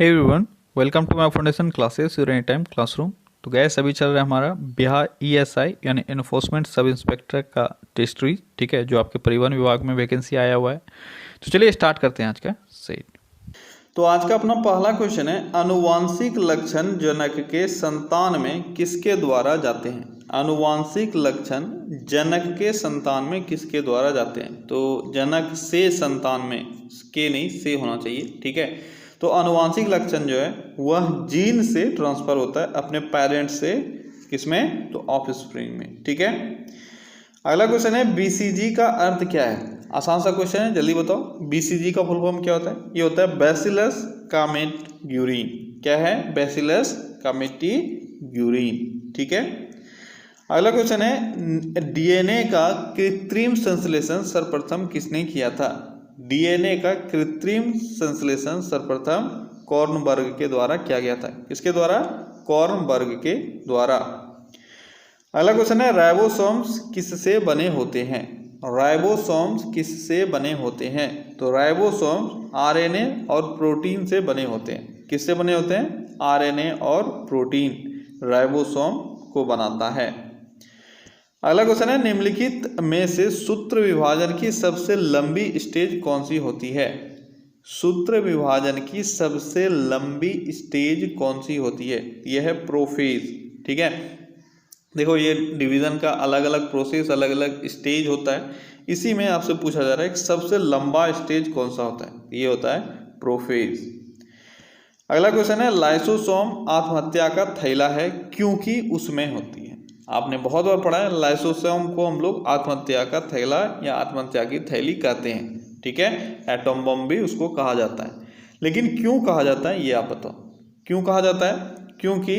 Hey everyone, welcome to my foundation classes your any time classroom. तो guys अभी चल रहा है हमारा बिहार ईएसआई यानी इन्फोर्समेंट सब इंस्पेक्टर का टेस्ट सीरीज, ठीक है, जो आपके परिवहन विभाग में वैकेंसी आया हुआ है। तो चलिए स्टार्ट करते हैं आज का सही। तो आज का अपना पहला क्वेश्चन है, अनुवांशिक लक्षण जनक के संतान में किसके द्वारा जाते हैं। अनुवांशिक लक्षण जनक के संतान में किसके द्वारा जाते हैं। तो जनक से संतान में, के नहीं से होना चाहिए, ठीक है। तो अनुवांशिक लक्षण जो है वह जीन से ट्रांसफर होता है अपने पेरेंट्स से, किसमें, तो ऑफस्प्रिंग में, ठीक है। अगला क्वेश्चन है, बीसीजी का अर्थ क्या है। आसान सा क्वेश्चन है, जल्दी बताओ। बीसीजी का फुल फॉर्म क्या होता है। ये होता है बैसिलस कामेटग्यूरिन। क्या है, बैसिलस कामेटग्यूरिन, ठीक है। अगला क्वेश्चन है, डीएनए का कृत्रिम संश्लेषण सर्वप्रथम किसने किया था। डीएनए का कृत्रिम संश्लेषण सर्वप्रथम कॉर्नबर्ग के द्वारा किया गया था। किसके द्वारा, कॉर्नबर्ग के द्वारा। अगला क्वेश्चन है, राइबोसोम्स किससे बने होते हैं। राइबोसोम्स किससे बने होते हैं। तो राइबोसोम्स आरएनए और प्रोटीन से बने होते हैं। किससे बने होते हैं, आरएनए और प्रोटीन राइबोसोम को बनाता है। अगला क्वेश्चन है, निम्नलिखित में से सूत्र विभाजन की सबसे लंबी स्टेज कौन सी होती है। सूत्र विभाजन की सबसे लंबी स्टेज कौन सी होती है। यह है प्रोफेज, ठीक है। देखो, ये डिवीजन का अलग अलग प्रोसेस, अलग अलग स्टेज होता है। इसी में आपसे पूछा जा रहा है कि सबसे लंबा स्टेज कौन सा होता है। ये होता है प्रोफेज। अगला क्वेश्चन है, लाइसोसोम आत्महत्या का थैला है क्योंकि उसमें होती है। आपने बहुत बार पढ़ा है, लाइसोसोम को हम लोग आत्महत्या का थैला या आत्महत्या की थैली कहते हैं, ठीक है। एटम बम भी उसको कहा जाता है। लेकिन क्यों कहा जाता है, ये आप बताओ। क्यों कहा जाता है, क्योंकि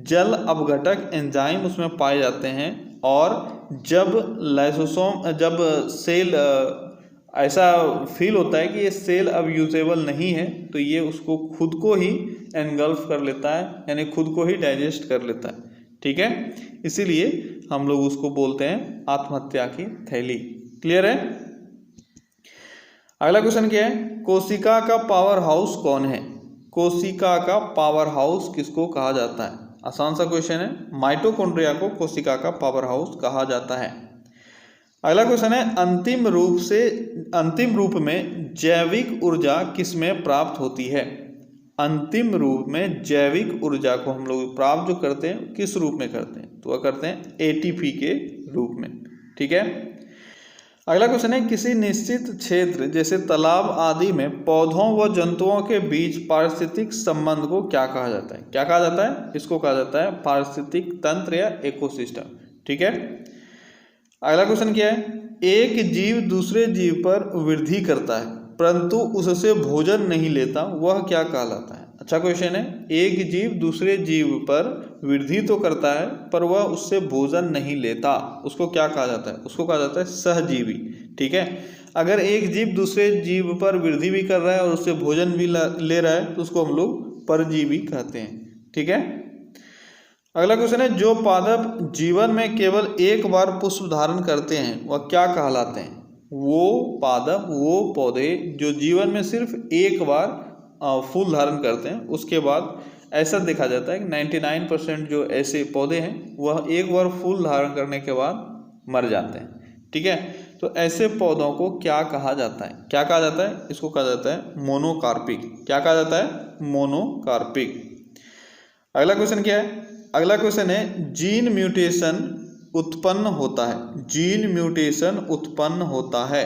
जल अपघटक एंजाइम उसमें पाए जाते हैं, और जब सेल ऐसा फील होता है कि ये सेल अब यूजेबल नहीं है, तो ये उसको खुद को ही एनगल्फ कर लेता है, यानी खुद को ही डाइजेस्ट कर लेता है, ठीक है। इसीलिए हम लोग उसको बोलते हैं आत्महत्या की थैली। क्लियर है। अगला क्वेश्चन क्या है, कोशिका का पावर हाउस कौन है। कोशिका का पावर हाउस किसको कहा जाता है। आसान सा क्वेश्चन है, माइटोकॉन्ड्रिया को कोशिका का पावर हाउस कहा जाता है। अगला क्वेश्चन है, अंतिम रूप में जैविक ऊर्जा किसमें प्राप्त होती है। अंतिम रूप में जैविक ऊर्जा को हम लोग प्राप्त जो करते हैं, किस रूप में करते हैं, तो वह करते हैं एटीपी के रूप में, ठीक है। अगला क्वेश्चन है, किसी निश्चित क्षेत्र जैसे तालाब आदि में पौधों व जंतुओं के बीच पारिस्थितिक संबंध को क्या कहा जाता है। क्या कहा जाता है, इसको कहा जाता है पारिस्थितिक तंत्र या इकोसिस्टम, ठीक है। अगला क्वेश्चन क्या है, एक जीव दूसरे जीव पर वृद्धि करता है परंतु उससे भोजन नहीं लेता, वह क्या कहलाता है। अच्छा क्वेश्चन है, एक जीव दूसरे जीव पर वृद्धि तो करता है पर वह उससे भोजन नहीं लेता, उसको क्या कहा जाता है, उसको कहा जाता है सहजीवी, ठीक है। अगर एक जीव दूसरे जीव पर वृद्धि भी कर रहा है और उससे भोजन भी ले रहा है, तो उसको हम लोग परजीवी कहते हैं, ठीक है। अगला क्वेश्चन है, जो पादप जीवन में केवल एक बार पुष्प धारण करते हैं वह क्या कहलाते हैं। वो पादप, वो पौधे जो जीवन में सिर्फ एक बार फूल धारण करते हैं, उसके बाद ऐसा देखा जाता है कि 99% जो ऐसे पौधे हैं वह एक बार फूल धारण करने के बाद मर जाते हैं, ठीक है। तो ऐसे पौधों को क्या कहा जाता है, क्या कहा जाता है, इसको कहा जाता है मोनोकार्पिक। क्या कहा जाता है, मोनोकार्पिक। अगला क्वेश्चन क्या है, अगला क्वेश्चन है, जीन म्यूटेशन उत्पन्न होता है। जीन म्यूटेशन उत्पन्न होता है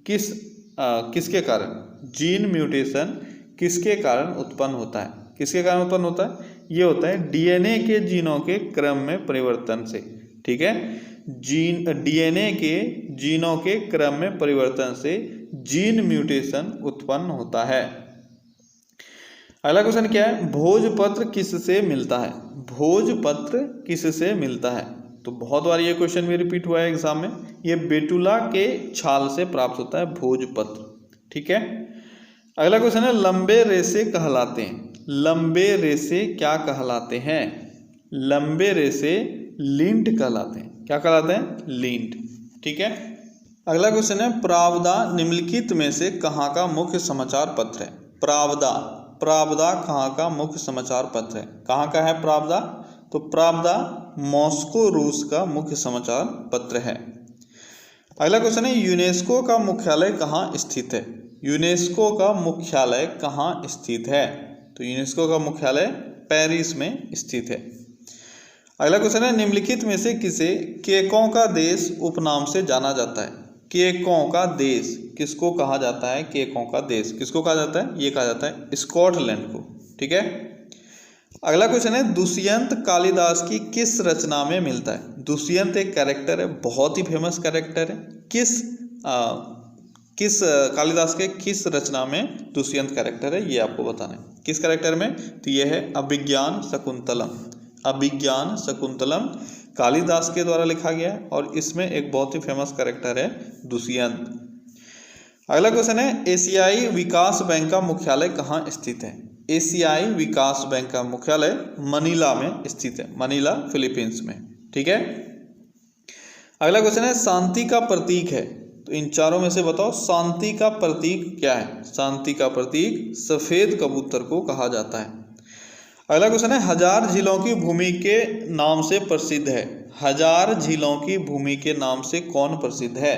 किसके कारण। जीन म्यूटेशन किसके कारण उत्पन्न होता है, किसके कारण उत्पन्न होता है, ये होता है डीएनए के जीनों के क्रम में परिवर्तन से, ठीक है। डीएनए के जीनों के क्रम में परिवर्तन से जीन म्यूटेशन उत्पन्न होता है। अगला क्वेश्चन क्या है, भोजपत्र किससे मिलता है। भोजपत्र किससे मिलता है, तो बहुत बार ये क्वेश्चन भी रिपीट हुआ है एग्जाम में। ये बेटुला के छाल से प्राप्त होता है भोजपत्र, ठीक है। अगला क्वेश्चन है, लंबे रेशे कहलाते हैं। लंबे रेशे क्या कहलाते हैं। लंबे रेशे लींट कहलाते हैं। क्या कहलाते हैं, लींट, ठीक है। अगला क्वेश्चन है, प्रावदा निम्नलिखित में से कहाँ का मुख्य समाचार पत्र है। प्रावदा प्रावदा कहाँ का मुख्य समाचार पत्र है? कहाँ का है प्रावदा? तो प्रावदा मॉस्को रूस का मुख्य समाचार पत्र है। अगला क्वेश्चन है यूनेस्को का मुख्यालय कहाँ स्थित है? यूनेस्को का मुख्यालय कहाँ स्थित है? तो यूनेस्को का मुख्यालय पेरिस में स्थित है। अगला क्वेश्चन है निम्नलिखित में से किसे केकों का देश उपनाम से जाना जाता है? केकों का देश किसको कहा जाता है? केकों का देश किसको कहा जाता है? ये कहा जाता है स्कॉटलैंड को। ठीक है। अगला क्वेश्चन है दुष्यंत कालिदास की किस रचना में मिलता है? दुष्यंत एक कैरेक्टर है, बहुत ही फेमस कैरेक्टर है। किस कालिदास के किस रचना में दुष्यंत कैरेक्टर है, ये आपको बताना है। किस कैरेक्टर में? तो ये है अभिज्ञान शकुंतलम। अभिज्ञान शकुंतलम कालिदास के द्वारा लिखा गया है और इसमें एक बहुत ही फेमस कैरेक्टर है दुष्यंत। अगला क्वेश्चन है एशियाई विकास बैंक का मुख्यालय कहाँ स्थित है? एशियाई विकास बैंक का मुख्यालय मनीला में स्थित है, मनीला फिलीपींस में। ठीक है। अगला क्वेश्चन है शांति का प्रतीक है, तो इन चारों में से बताओ शांति का प्रतीक क्या है? शांति का प्रतीक सफेद कबूतर को कहा जाता है। अगला क्वेश्चन है हजार झीलों की भूमि के नाम से प्रसिद्ध है। हजार झीलों की भूमि के नाम से कौन प्रसिद्ध है?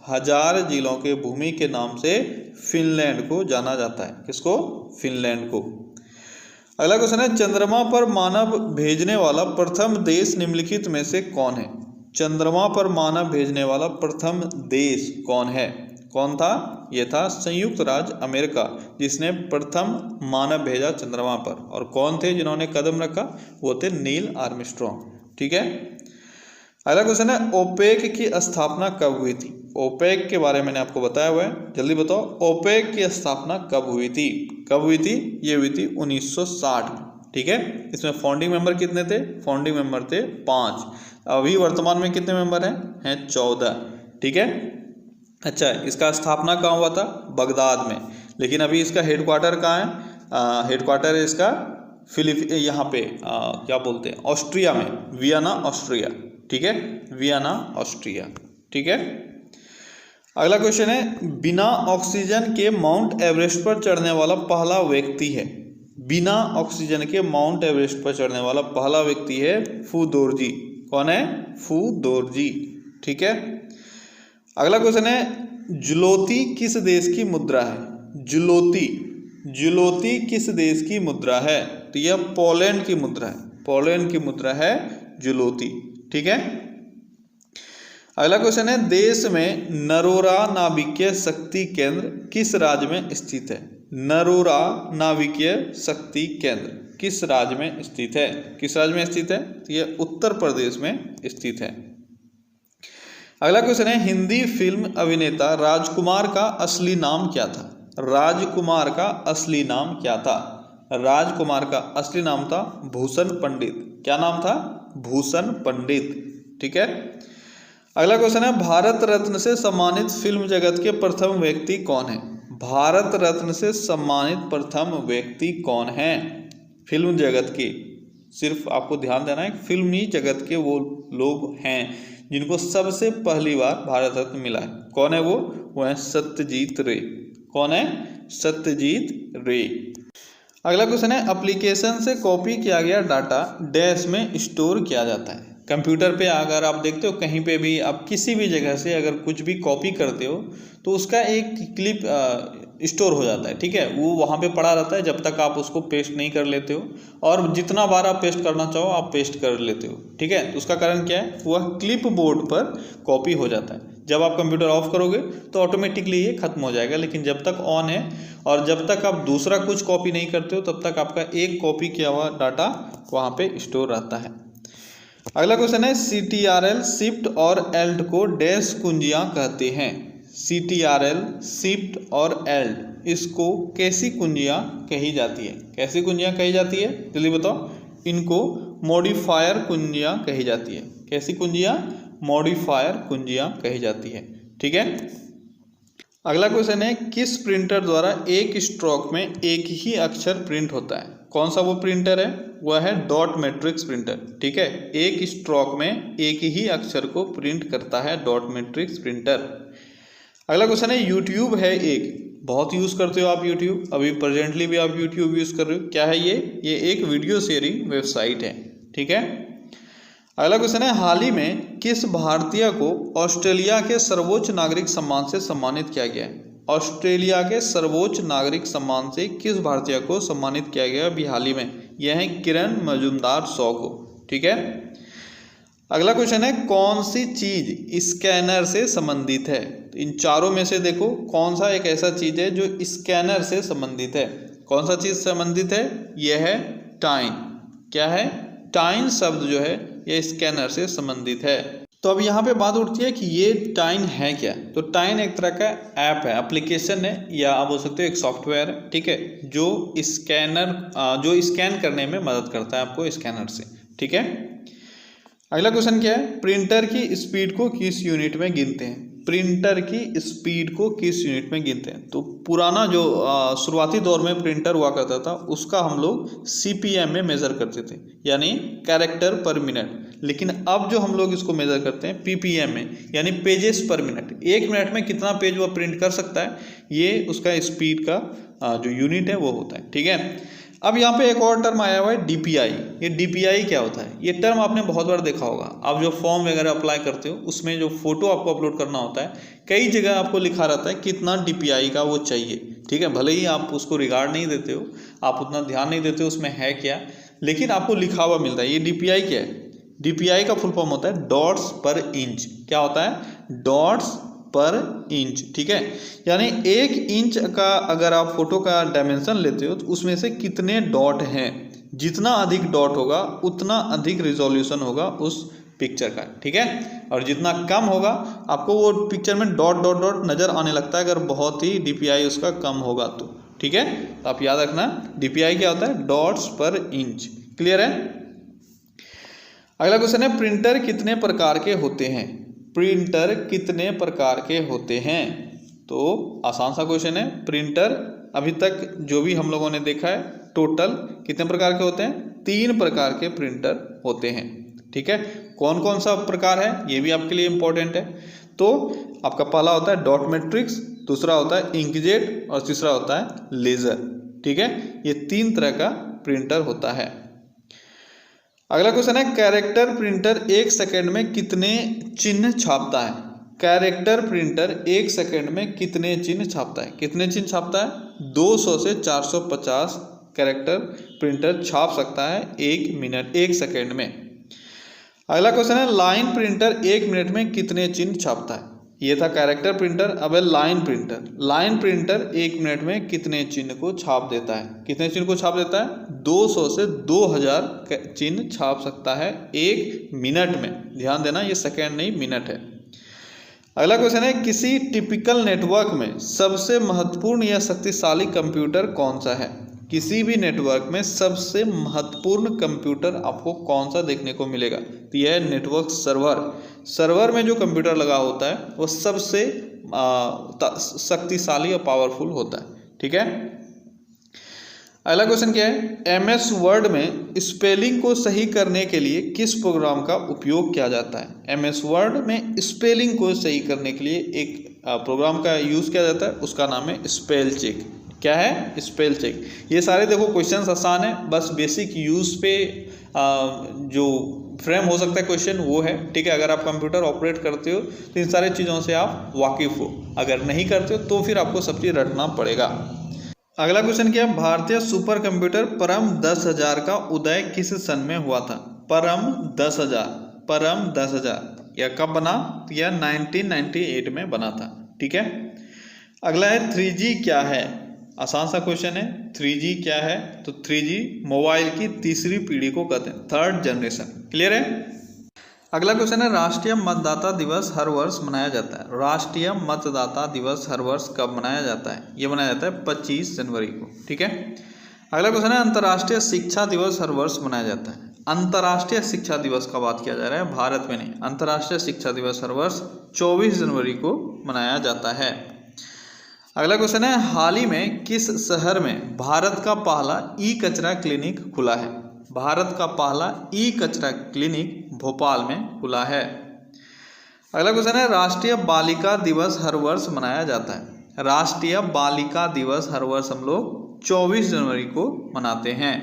हजार झीलों के भूमि के नाम से फिनलैंड को जाना जाता है। किसको? फिनलैंड को। अगला क्वेश्चन है चंद्रमा पर मानव भेजने वाला प्रथम देश निम्नलिखित में से कौन है? चंद्रमा पर मानव भेजने वाला प्रथम देश कौन है? कौन था? यह था संयुक्त राज्य अमेरिका, जिसने प्रथम मानव भेजा चंद्रमा पर। और कौन थे जिन्होंने कदम रखा? वो थे नील आर्मस्ट्रॉन्ग। ठीक है। अगला क्वेश्चन है ओपेक की स्थापना कब हुई थी? ओपेक के बारे में मैंने आपको बताया हुआ है, जल्दी बताओ ओपेक की स्थापना कब हुई थी? कब हुई थी? ये हुई थी 1960 में। ठीक है। इसमें फाउंडिंग मेंबर कितने थे? फाउंडिंग मेंबर थे 5। अभी वर्तमान में कितने मेंबर हैं? 14। ठीक है। अच्छा, इसका स्थापना कहाँ हुआ था? बगदाद में। लेकिन अभी इसका हेडक्वार्टर कहाँ है? हेडक्वार्टर है इसका यहाँ पे क्या बोलते हैं, ऑस्ट्रिया में, वियना ऑस्ट्रिया। ठीक है, वियना ऑस्ट्रिया। ठीक है। अगला क्वेश्चन है बिना ऑक्सीजन के माउंट एवरेस्ट पर चढ़ने वाला पहला व्यक्ति है। बिना ऑक्सीजन के माउंट एवरेस्ट पर चढ़ने वाला पहला व्यक्ति है फू दोरजी। कौन है? फू दोरजी। ठीक है। अगला क्वेश्चन है जुलोती किस देश की मुद्रा है? जुलोती, जुलोती किस देश की मुद्रा है? तो यह पोलैंड की मुद्रा है। पोलैंड की मुद्रा है जुलोती। ठीक है। अगला क्वेश्चन है देश में नरोरा नाविकीय शक्ति केंद्र किस राज्य में स्थित है? नरोरा नाविकीय शक्ति केंद्र किस राज्य में स्थित है? किस राज्य में स्थित है? तो यह उत्तर प्रदेश में स्थित है। अगला क्वेश्चन है हिंदी फिल्म अभिनेता राजकुमार का असली नाम क्या था? राजकुमार का असली नाम क्या था? राजकुमार का असली नाम था भूषण पंडित। क्या नाम था? भूषण पंडित। ठीक है। अगला क्वेश्चन है भारत रत्न से सम्मानित फिल्म जगत के प्रथम व्यक्ति कौन है? भारत रत्न से सम्मानित प्रथम व्यक्ति कौन है फिल्म जगत के? सिर्फ आपको ध्यान देना है फिल्मी जगत के वो लोग हैं जिनको सबसे पहली बार भारत रत्न मिला है। कौन है वो? है सत्यजीत रे। कौन है? सत्यजीत रे। अगला क्वेश्चन है एप्लीकेशन से कॉपी किया गया डाटा डैश में स्टोर किया जाता है। कंप्यूटर पे अगर आप देखते हो कहीं पे भी, आप किसी भी जगह से अगर कुछ भी कॉपी करते हो तो उसका एक क्लिप स्टोर हो जाता है। ठीक है, वो वहाँ पे पड़ा रहता है जब तक आप उसको पेस्ट नहीं कर लेते हो, और जितना बार आप पेस्ट करना चाहो आप पेस्ट कर लेते हो। ठीक है, तो उसका कारण क्या है? वह क्लिप बोर्ड पर कॉपी हो जाता है। जब आप कंप्यूटर ऑफ करोगे तो ऑटोमेटिकली ये खत्म हो जाएगा, लेकिन जब तक ऑन है और जब तक आप दूसरा कुछ कॉपी नहीं करते हो तब तक आपका एक कॉपी किया हुआ डाटा वहाँ पे स्टोर रहता है। अगला क्वेश्चन है CTRL शिफ्ट और एल्ट को डैश कुंजियाँ कहते हैं। CTRL शिफ्ट और एल्ट इसको कैसी कुंजियाँ कही जाती है? कैसी कुंजियाँ कही जाती है? जल्दी बताओ। इनको मॉडिफायर कुंजियाँ कही जाती है। कैसी कुंजियाँ? मॉडिफायर कुंजियाँ कही जाती है। ठीक है। अगला क्वेश्चन है किस प्रिंटर द्वारा एक स्ट्रोक में एक ही अक्षर प्रिंट होता है? कौन सा वो प्रिंटर है? वह है डॉट मैट्रिक्स प्रिंटर। ठीक है, एक स्ट्रोक में एक ही अक्षर को प्रिंट करता है डॉट मैट्रिक्स प्रिंटर। अगला क्वेश्चन है यूट्यूब है एक बहुत यूज़ करते हो आप यूट्यूब, अभी प्रेजेंटली भी आप यूट्यूब यूज़ कर रहे हो। क्या है ये एक वीडियो शेयरिंग वेबसाइट है, ठीक है। अगला क्वेश्चन है, हाल ही में किस भारतीय को ऑस्ट्रेलिया के सर्वोच्च नागरिक सम्मान से सम्मानित किया गया है? ऑस्ट्रेलिया के सर्वोच्च नागरिक सम्मान से किस भारतीय को सम्मानित किया गया अभी हाल ही में? यह है किरण मजूमदार शॉ को, ठीक है। अगला क्वेश्चन है, कौन सी चीज स्कैनर से संबंधित है? तो इन चारों में से देखो कौन सा एक ऐसा चीज है जो स्कैनर से संबंधित है। कौन सा चीज संबंधित है? यह है टाइन। क्या है? टाइन शब्द जो है यह स्कैनर से संबंधित है। तो अब यहाँ पे बात उठती है कि ये टाइन है क्या? तो टाइन एक तरह का ऐप है, एप्लीकेशन है, या आप बोल सकते हो एक सॉफ्टवेयर है, ठीक है, जो स्कैन करने में मदद करता है आपको स्कैनर से, ठीक है। अगला क्वेश्चन क्या है, प्रिंटर की स्पीड को किस यूनिट में गिनते हैं? प्रिंटर की स्पीड को किस यूनिट में गिनते हैं? तो पुराना जो शुरुआती दौर में प्रिंटर हुआ करता था उसका हम लोग सीपीएम में मेज़र करते थे, यानी कैरेक्टर पर मिनट। लेकिन अब जो हम लोग इसको मेज़र करते हैं पीपीएम में, यानी पेजेस पर मिनट। एक मिनट में कितना पेज वो प्रिंट कर सकता है, ये उसका स्पीड का जो यूनिट है वो होता है, ठीक है। अब यहाँ पे एक और टर्म आया हुआ है डीपीआई। ये डीपीआई क्या होता है? ये टर्म आपने बहुत बार देखा होगा। आप जो फॉर्म वगैरह अप्लाई करते हो उसमें जो फोटो आपको अपलोड करना होता है, कई जगह आपको लिखा रहता है कितना डीपीआई का वो चाहिए, ठीक है। भले ही आप उसको रिगार्ड नहीं देते हो, आप उतना ध्यान नहीं देते हो उसमें है क्या, लेकिन आपको लिखा हुआ मिलता है। ये डीपीआई क्या है? डीपीआई का फुल फॉर्म होता है डॉट्स पर इंच। क्या होता है? डॉट्स पर इंच, ठीक है। यानी 1 इंच का अगर आप फोटो का डायमेंशन लेते हो तो उसमें से कितने डॉट हैं। जितना अधिक डॉट होगा उतना अधिक रिजोल्यूशन होगा उस पिक्चर का, ठीक है। और जितना कम होगा आपको वो पिक्चर में डॉट डॉट डॉट नजर आने लगता है अगर बहुत ही डीपीआई उसका कम होगा तो, ठीक है। तो आप याद रखना डीपीआई क्या होता है? डॉट्स पर इंच। क्लियर है? अगला क्वेश्चन है, प्रिंटर कितने प्रकार के होते हैं? प्रिंटर कितने प्रकार के होते हैं? तो आसान सा क्वेश्चन है। प्रिंटर अभी तक जो भी हम लोगों ने देखा है टोटल कितने प्रकार के होते हैं? 3 प्रकार के प्रिंटर होते हैं, ठीक है। कौन कौन सा प्रकार है ये भी आपके लिए इम्पोर्टेंट है। तो आपका पहला होता है डॉट मैट्रिक्स, दूसरा होता है इंकजेट और तीसरा होता है लेजर, ठीक है। ये 3 तरह का प्रिंटर होता है। अगला क्वेश्चन है, कैरेक्टर प्रिंटर 1 सेकंड में कितने चिन्ह छापता है? कैरेक्टर प्रिंटर 1 सेकंड में कितने चिन्ह छापता है? कितने चिन्ह छापता है? 200 से 450 कैरेक्टर प्रिंटर छाप सकता है 1 सेकंड में। अगला क्वेश्चन है, लाइन प्रिंटर 1 मिनट में कितने चिन्ह छापता है? ये था कैरेक्टर प्रिंटर। अब है line printer. Line printer 1 minute में कितने चिन्ह को छाप देता है? कितने चिन्ह को छाप देता है? 200 से 2000 चिन्ह छाप सकता है 1 मिनट में। ध्यान देना ये सेकेंड नहीं मिनट है। अगला क्वेश्चन है, किसी टिपिकल नेटवर्क में सबसे महत्वपूर्ण या शक्तिशाली कंप्यूटर कौन सा है? किसी भी नेटवर्क में सबसे महत्वपूर्ण कंप्यूटर आपको कौन सा देखने को मिलेगा? तो यह है नेटवर्क सर्वर। सर्वर में जो कंप्यूटर लगा होता है वो सबसे शक्तिशाली और पावरफुल होता है, ठीक है। अगला क्वेश्चन क्या है, एमएस वर्ड में स्पेलिंग को सही करने के लिए किस प्रोग्राम का उपयोग किया जाता है? एमएस वर्ड में स्पेलिंग को सही करने के लिए एक प्रोग्राम का यूज़ किया जाता है, उसका नाम है स्पेल चेक। क्या है? Spell check. ये सारे देखो क्वेश्चंस आसान है, बस बेसिक यूज़ पे जो फ्रेम हो सकता है क्वेश्चन वो है, ठीक है। अगर आप कंप्यूटर ऑपरेट करते हो तो इन सारी चीज़ों से आप वाकिफ़ हो, अगर नहीं करते हो तो फिर आपको सब चीज़ रटना पड़ेगा। अगला क्वेश्चन क्या है, भारतीय सुपर कंप्यूटर परम 10,000 का उदय किस सन में हुआ था? परम 10,000 यह कब बना? यह 1998 में बना था, ठीक है। अगला है 3G क्या है? आसान सा क्वेश्चन है। 3G क्या है? तो 3G मोबाइल की तीसरी पीढ़ी को कहते हैं, 3rd जनरेशन। क्लियर है? अगला क्वेश्चन है, राष्ट्रीय मतदाता दिवस हर वर्ष मनाया जाता है। राष्ट्रीय मतदाता दिवस हर वर्ष कब मनाया जाता है? ये मनाया जाता है 25 जनवरी को, ठीक है। अगला क्वेश्चन है, अंतर्राष्ट्रीय शिक्षा दिवस हर वर्ष मनाया जाता है। अंतर्राष्ट्रीय शिक्षा दिवस का बात किया जा रहा है, भारत में नहीं। अंतर्राष्ट्रीय शिक्षा दिवस हर वर्ष 24 जनवरी को मनाया जाता है। अगला क्वेश्चन है, हाल ही में किस शहर में भारत का पहला ई कचरा क्लिनिक खुला है? भारत का पहला ई कचरा क्लिनिक भोपाल में खुला है। अगला क्वेश्चन है, राष्ट्रीय बालिका दिवस हर वर्ष मनाया जाता है। राष्ट्रीय बालिका दिवस हर वर्ष हम लोग 24 जनवरी को मनाते हैं।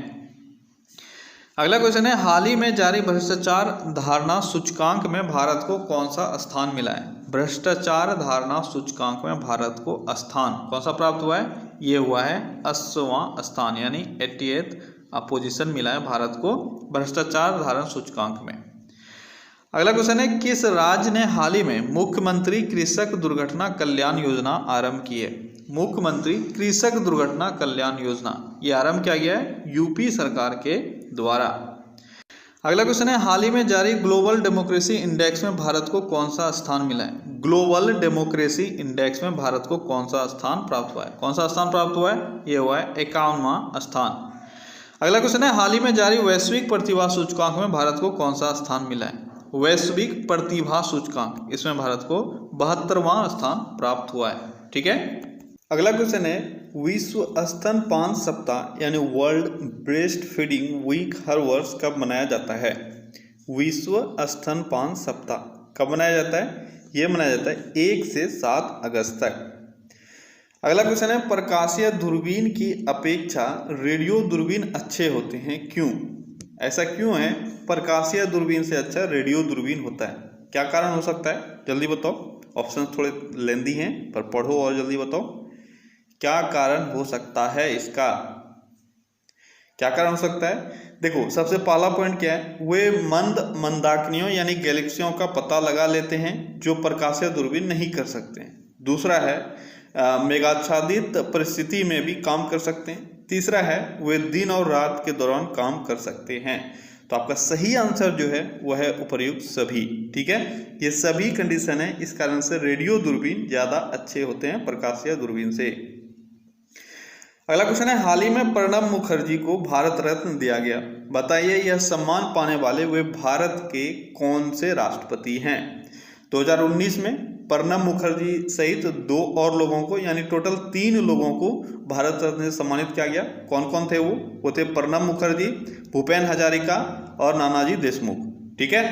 अगला क्वेश्चन है, हाल ही में जारी भ्रष्टाचार धारणा सूचकांक में भारत को कौन सा स्थान मिला है? भ्रष्टाचार धारणा सूचकांक में भारत को स्थान कौन सा प्राप्त हुआ है? ये हुआ है 80वां स्थान, यानी 88th पोजीशन मिला है भारत को भ्रष्टाचार धारणा सूचकांक में। अगला क्वेश्चन है, किस राज्य ने हाल ही में मुख्यमंत्री कृषक दुर्घटना कल्याण योजना आरंभ की है? मुख्यमंत्री कृषक दुर्घटना कल्याण योजना ये आरंभ किया गया है यूपी सरकार के द्वारा। अगला क्वेश्चन है, हाल ही में जारी ग्लोबल डेमोक्रेसी इंडेक्स में भारत को कौन सा स्थान मिला है? ग्लोबल डेमोक्रेसी इंडेक्स में भारत को कौन सा स्थान प्राप्त हुआ है? कौन सा स्थान प्राप्त हुआ है? ये हुआ है 51वां स्थान। अगला क्वेश्चन है, हाल ही में जारी वैश्विक प्रतिभा सूचकांक में भारत को कौन सा स्थान मिला है? वैश्विक प्रतिभा सूचकांक, इसमें भारत को 72वां स्थान प्राप्त हुआ है। ठीक है। अगला क्वेश्चन है, विश्व स्तनपान सप्ताह यानी वर्ल्ड ब्रेस्ट फीडिंग वीक हर वर्ष कब मनाया जाता है? विश्व स्तनपान सप्ताह कब मनाया जाता है? यह मनाया जाता है 1 से 7 अगस्त तक। अगला क्वेश्चन है, प्रकाशीय दूरबीन की अपेक्षा रेडियो दूरबीन अच्छे होते हैं, क्यों? ऐसा क्यों है? प्रकाशीय दूरबीन से अच्छा रेडियो दूरबीन होता है, क्या कारण हो सकता है? जल्दी बताओ। ऑप्शन थोड़े लेंदी हैं पर पढ़ो और जल्दी बताओ क्या कारण हो सकता है इसका। क्या कारण हो सकता है? देखो, सबसे पहला पॉइंट क्या है? वे मंदाकिनियों यानी गैलेक्सियों का पता लगा लेते हैं जो प्रकाशीय दूरबीन नहीं कर सकते हैं। दूसरा है मेघाच्छादित परिस्थिति में भी काम कर सकते हैं। तीसरा है वे दिन और रात के दौरान काम कर सकते हैं। तो आपका सही आंसर जो है वह है उपर्युक्त सभी। ठीक है, ये सभी कंडीशन है, इस कारण से रेडियो दूरबीन ज्यादा अच्छे होते हैं प्रकाशीय दूरबीन से। अगला क्वेश्चन है, हाल ही में प्रणब मुखर्जी को भारत रत्न दिया गया, बताइए यह सम्मान पाने वाले वे भारत के कौन से राष्ट्रपति हैं? 2019 में प्रणब मुखर्जी सहित 2 और लोगों को यानी टोटल 3 लोगों को भारत रत्न से सम्मानित किया गया। कौन कौन थे वो थे प्रणब मुखर्जी, भूपेन हजारिका और नानाजी देशमुख। ठीक है,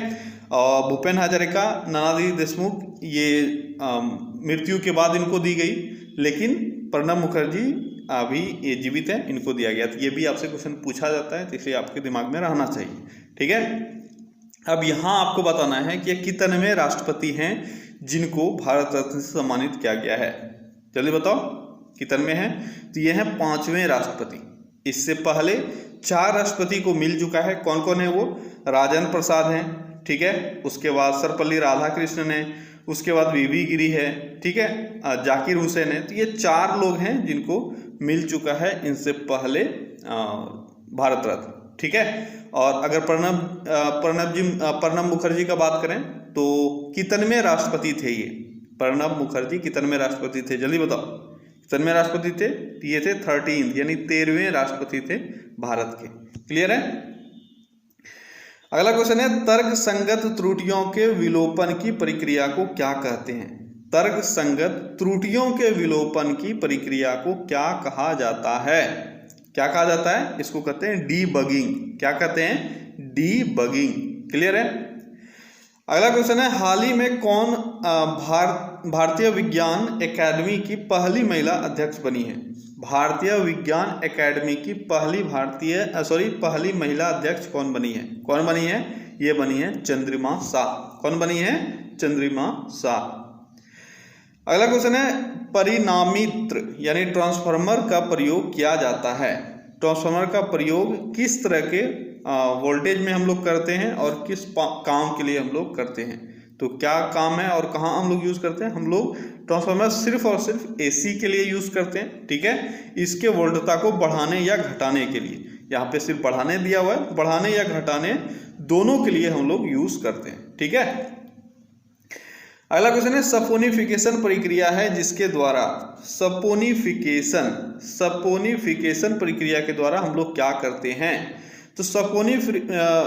और भूपेन हजारिका, नानाजी देशमुख ये मृत्यु के बाद इनको दी गई, लेकिन प्रणब मुखर्जी अभी ये जीवित है, इनको दिया गया। तो ये भी आपसे क्वेश्चन पूछा जाता है, तो इसलिए आपके दिमाग में रहना चाहिए। ठीक है, अब यहाँ आपको बताना है कि कितने राष्ट्रपति हैं जिनको भारत रत्न से सम्मानित किया गया है। जल्दी बताओ कितने हैं? तो ये हैं 5वें राष्ट्रपति। इससे पहले 4 राष्ट्रपति को मिल चुका है। कौन कौन है वो? राजेंद्र प्रसाद हैं, ठीक है, उसके बाद सर्वपल्ली राधाकृष्णन है, उसके बाद वीवी गिरी है, ठीक है, जाकिर हुसैन है। तो ये 4 लोग हैं जिनको मिल चुका है इनसे पहले भारत रत्न। ठीक है, और अगर प्रणब मुखर्जी का बात करें तो कितनवें राष्ट्रपति थे ये? प्रणब मुखर्जी कितनवें राष्ट्रपति थे? जल्दी बताओ कितनवें राष्ट्रपति थे? ये थे 13 यानी 13वें राष्ट्रपति थे भारत के। क्लियर है? अगला क्वेश्चन है, तर्क संगत त्रुटियों के विलोपन की प्रक्रिया को क्या कहते हैं? तर्क संगत त्रुटियों के विलोपन की प्रक्रिया को क्या कहा जाता है? क्या कहा जाता है? इसको कहते हैं डीबगिंग। क्या कहते हैं? डीबगिंग। क्लियर है? अगला क्वेश्चन है, हाल ही में कौन भारतीय विज्ञान एकेडमी की पहली महिला अध्यक्ष बनी है? भारतीय विज्ञान एकेडमी की पहली महिला अध्यक्ष कौन बनी है? कौन बनी है? ये बनी है चंद्रिमा शाह। कौन बनी है? चंद्रिमा शाह। अगला क्वेश्चन है, परिणामित्र यानी ट्रांसफार्मर का प्रयोग किया जाता है। ट्रांसफार्मर का प्रयोग किस तरह के वोल्टेज में हम लोग करते हैं और किस काम के लिए हम लोग करते हैं? तो क्या काम है और कहाँ हम लोग यूज़ करते हैं? हम लोग ट्रांसफार्मर सिर्फ और सिर्फ एसी के लिए यूज़ करते हैं। ठीक है, इसके वोल्टता को बढ़ाने या घटाने के लिए। यहाँ पे सिर्फ बढ़ाने दिया हुआ है, बढ़ाने या घटाने दोनों के लिए हम लोग यूज़ करते हैं। ठीक है, अगला क्वेश्चन है, सपोनिफिकेशन प्रक्रिया है जिसके द्वारा सपोनिफिकेशन प्रक्रिया के द्वारा हम लोग क्या करते हैं? तो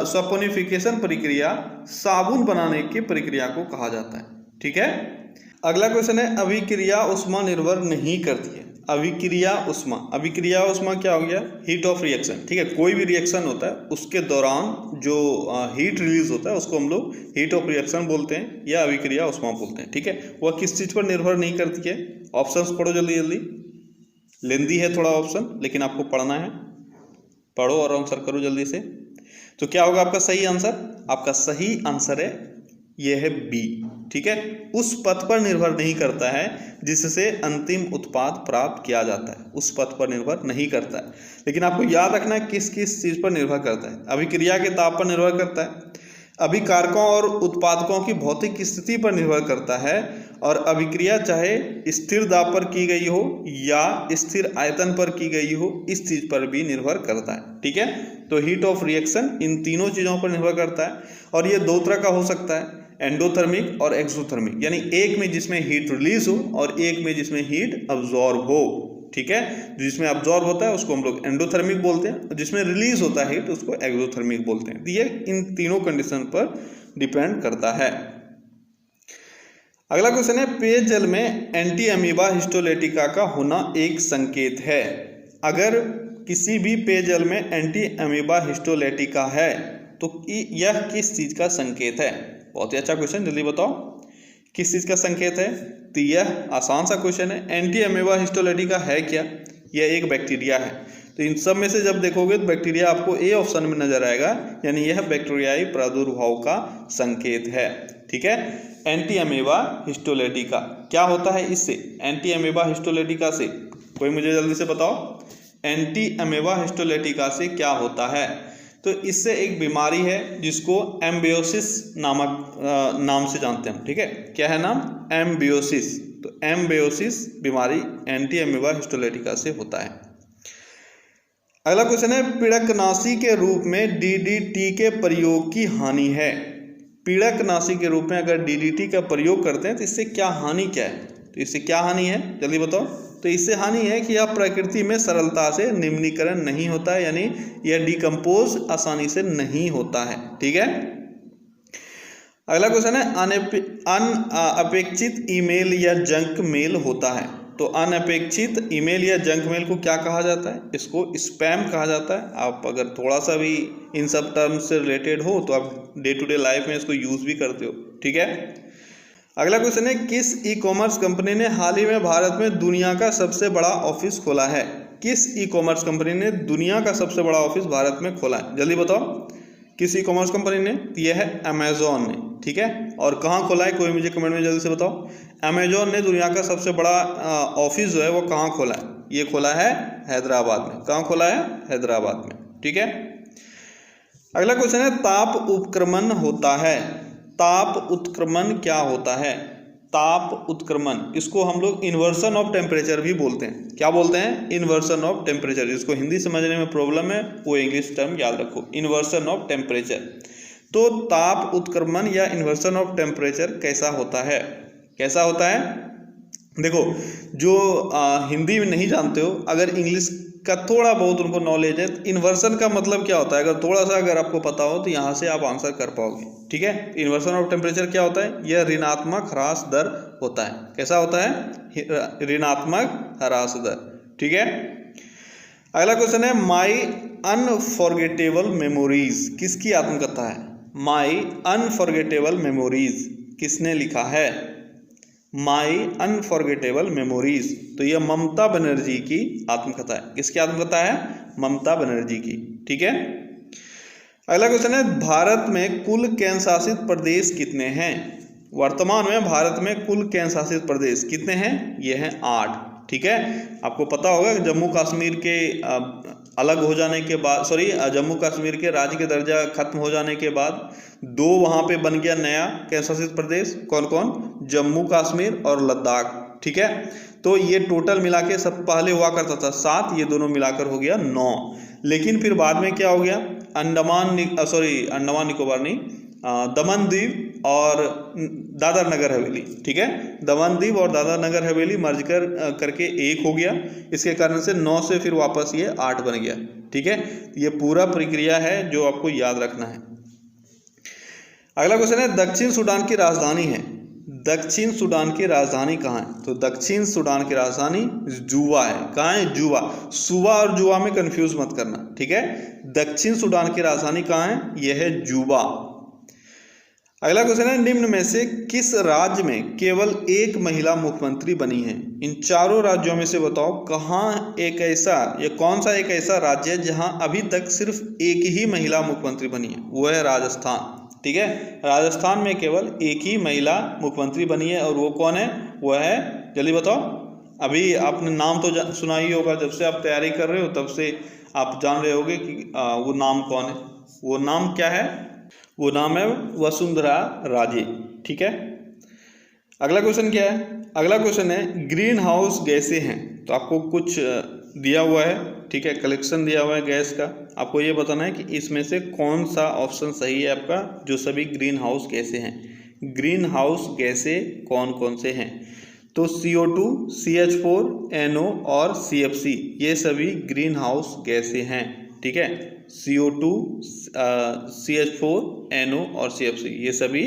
सपोनिफिकेशन प्रक्रिया साबुन बनाने की प्रक्रिया को कहा जाता है। ठीक है, अगला क्वेश्चन है, अभिक्रिया ऊष्मा निर्भर नहीं करती है। अभिक्रिया उष्मा, अभिक्रिया उष्मा क्या हो गया, हीट ऑफ रिएक्शन, ठीक है। कोई भी रिएक्शन होता है उसके दौरान जो हीट रिलीज होता है उसको हम लोग हीट ऑफ रिएक्शन बोलते हैं या अभिक्रिया उष्मा बोलते हैं, ठीक है। वह किस चीज़ पर निर्भर नहीं करती है। ऑप्शंस पढ़ो जल्दी जल्दी, लेंदी है थोड़ा ऑप्शन लेकिन आपको पढ़ना है, पढ़ो और आंसर करो जल्दी से। तो क्या होगा आपका सही आंसर, आपका सही आंसर है यह है बी, ठीक है। उस पथ पर निर्भर नहीं करता है जिससे अंतिम उत्पाद प्राप्त किया जाता है, उस पथ पर निर्भर नहीं करता है। लेकिन आपको याद रखना है किस किस चीज पर निर्भर करता है। अभिक्रिया के ताप पर निर्भर करता है, अभिकारकों और उत्पादकों की भौतिक स्थिति पर निर्भर करता है, और अभिक्रिया चाहे स्थिर दाब पर की गई हो या स्थिर आयतन पर की गई हो, इस चीज पर भी निर्भर करता है, ठीक है। तो हीट ऑफ रिएक्शन इन तीनों चीजों पर निर्भर करता है, और ये दो तरह का हो सकता है, एंडोथर्मिक और एक्सोथर्मिक, यानी एक में जिसमें हीट रिलीज हो और एक में जिसमें हीट अब्जॉर्ब हो, ठीक है। जिसमें अब्जॉर्ब होता है उसको हम लोग एंडोथर्मिक बोलते हैं, और जिसमें रिलीज होता है हीट उसको एक्सोथर्मिक बोलते हैं। ये इन तीनों कंडीशन पर डिपेंड करता है। अगला क्वेश्चन है, पेयजल में एंटी अमीबा हिस्टोलेटिका का होना एक संकेत है। अगर किसी भी पेयजल में एंटी अमीबा हिस्टोलेटिका है तो यह किस चीज का संकेत है। बहुत ही अच्छा क्वेश्चन, जल्दी बताओ किस चीज का संकेत है। तो यह आसान सा क्वेश्चन है, एंटी अमीबा हिस्टोलेटिका है क्या, यह एक बैक्टीरिया है। तो इन सब में से जब देखोगे तो बैक्टीरिया आपको ए ऑप्शन में नजर आएगा, यानी यह बैक्टीरियाई प्रादुर्भाव का संकेत है, ठीक है। एंटी अमीबा हिस्टोलेटिका क्या होता है इससे, एंटी अमीबा हिस्टोलेटिका से कोई मुझे जल्दी से बताओ, एंटी अमीबा हिस्टोलेटिका से क्या होता है। तो इससे एक बीमारी है जिसको एम्बियोसिस नामक नाम से जानते हैं हम, ठीक है। क्या है नाम, एम्बियोसिस। तो एम्बियोसिस बीमारी एंटी अमीबा हिस्टोलेटिका से होता है। अगला क्वेश्चन है, पीड़कनाशी के रूप में डीडीटी के प्रयोग की हानि है। पीड़कनाशी के रूप में अगर डीडीटी का प्रयोग करते हैं तो इससे क्या हानि क्या है, तो इससे क्या हानि है जल्दी बताओ। तो इससे हानि है कि यह प्रकृति में सरलता से निम्नीकरण नहीं होता है, यानी यह डिकम्पोज आसानी से नहीं होता है, ठीक है। अगला क्वेश्चन है, अनअपेक्षित ईमेल या जंक मेल होता है। तो अनअपेक्षित ईमेल या जंक मेल को क्या कहा जाता है, इसको स्पैम कहा जाता है। आप अगर थोड़ा सा भी इन सब टर्म्स से रिलेटेड हो तो आप डे टू डे लाइफ में इसको यूज भी करते हो, ठीक है। अगला क्वेश्चन है, किस ई कॉमर्स कंपनी ने हाल ही में भारत में दुनिया का सबसे बड़ा ऑफिस खोला है। किस ई कॉमर्स कंपनी ने दुनिया का सबसे बड़ा ऑफिस भारत में खोला है, जल्दी बताओ किस ई कॉमर्स कंपनी ने। यह है अमेजोन ने, ठीक है। और कहाँ खोला है, कोई मुझे कमेंट में जल्दी से बताओ। अमेजोन ने दुनिया का सबसे बड़ा ऑफिस जो है वो कहाँ खोला है, ये खोला है हैदराबाद में। कहाँ खोला है, हैदराबाद में, ठीक है। अगला क्वेश्चन है, ताप उत्क्रमण होता है। ताप उत्क्रमण क्या होता है, ताप उत्क्रमण, इसको हम लोग इन्वर्सन ऑफ टेम्परेचर भी बोलते हैं। क्या बोलते हैं, इन्वर्सन ऑफ टेम्परेचर। जिसको हिंदी समझने में प्रॉब्लम है वो इंग्लिश टर्म याद रखो, इन्वर्सन ऑफ टेम्परेचर। तो ताप उत्क्रमण या इन्वर्सन ऑफ टेम्परेचर कैसा होता है, कैसा होता है। देखो जो हिंदी में नहीं जानते हो, अगर इंग्लिश का थोड़ा बहुत उनको नॉलेज है, तो इन्वर्सन का मतलब क्या होता है अगर थोड़ा सा अगर आपको पता हो तो यहाँ से आप आंसर कर पाओगे, ठीक है। इन्वर्सन ऑफ टेम्परेचर क्या होता है, यह ऋणात्मक ह्रास दर होता है। कैसा होता है, ऋणात्मक ह्रास दर, ठीक है। अगला क्वेश्चन है, माई अनफॉरगेटेबल मेमोरीज किसकी आत्मकथा है। माई अनफॉरगेटेबल मेमोरीज किसने लिखा है, माई अनफॉरगेटेबल मेमोरीज। तो यह ममता बनर्जी की आत्मकथा है। किसकी आत्मकथा है, ममता बनर्जी की, ठीक है। अगला क्वेश्चन है, भारत में कुल केंद्र शासित प्रदेश कितने हैं। वर्तमान में भारत में कुल केंद्र शासित प्रदेश कितने हैं, ये हैं 8, ठीक है। आपको पता होगा जम्मू कश्मीर के अलग हो जाने के बाद, जम्मू कश्मीर के राज्य के दर्जा खत्म हो जाने के बाद 2 वहाँ पे बन गया नया केंद्र शासित प्रदेश। कौन कौन, जम्मू कश्मीर और लद्दाख, ठीक है। तो ये टोटल मिला के सब पहले हुआ करता था 7, ये दोनों मिलाकर हो गया 9। लेकिन फिर बाद में क्या हो गया, अंडमान निकोबार नहीं, दमन द्वीप और दादर नगर हवेली, ठीक है। दमन द्वीप और दादर नगर हवेली मर्ज करके एक हो गया। इसके कारण से 9 से फिर वापस ये 8 बन गया, ठीक है। ये पूरा प्रक्रिया है जो आपको याद रखना है। अगला क्वेश्चन है, दक्षिण सूडान की राजधानी है। दक्षिण सूडान की राजधानी कहाँ है? तो दक्षिण सूडान की राजधानी जुबा है। कहाँ है? जुबा। सुबा और जुबा में कंफ्यूज मत करना, ठीक है। दक्षिण सूडान की राजधानी कहाँ है? यह है जुबा। अगला क्वेश्चन है, निम्न में से किस राज्य में केवल एक महिला मुख्यमंत्री बनी है? इन चारों राज्यों में से बताओ कहाँ एक ऐसा या कौन सा एक ऐसा राज्य है जहां अभी तक सिर्फ एक ही महिला मुख्यमंत्री बनी है? वो है राजस्थान, ठीक है। राजस्थान में केवल एक ही महिला मुख्यमंत्री बनी है और वो कौन है? वो है, जल्दी बताओ। अभी आपने नाम तो सुना ही होगा, जब से आप तैयारी कर रहे हो तब से आप जान रहे होगे कि वो नाम कौन है। वो नाम क्या है? वो नाम है वसुंधरा राजे, ठीक है। अगला क्वेश्चन क्या है? अगला क्वेश्चन है, ग्रीन हाउस गैसें हैं। तो आपको कुछ दिया हुआ है, ठीक है, कलेक्शन दिया हुआ है गैस का। आपको ये बताना है कि इसमें से कौन सा ऑप्शन सही है आपका, जो सभी ग्रीन हाउस गैसें हैं। ग्रीन हाउस गैसें कौन कौन से हैं? तो CO2, CH4, NO और CFC, ये सभी ग्रीन हाउस गैसें हैं, ठीक है। CO2, CH4, NO और CFC, ये सभी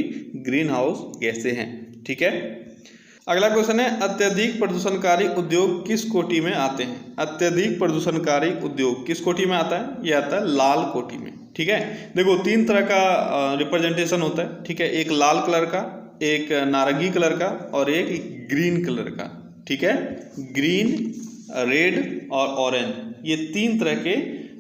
ग्रीन हाउस गैसें हैं, ठीक है। अगला क्वेश्चन है, अत्यधिक प्रदूषणकारी उद्योग किस कोटि में आते हैं? अत्यधिक प्रदूषणकारी उद्योग किस कोटि में आता है? ये आता है लाल कोटि में, ठीक है। देखो, तीन तरह का रिप्रेजेंटेशन होता है, ठीक है। एक लाल कलर का, एक नारंगी कलर का और एक ग्रीन कलर का, ठीक है। ग्रीन, रेड और ऑरेंज, ये तीन तरह के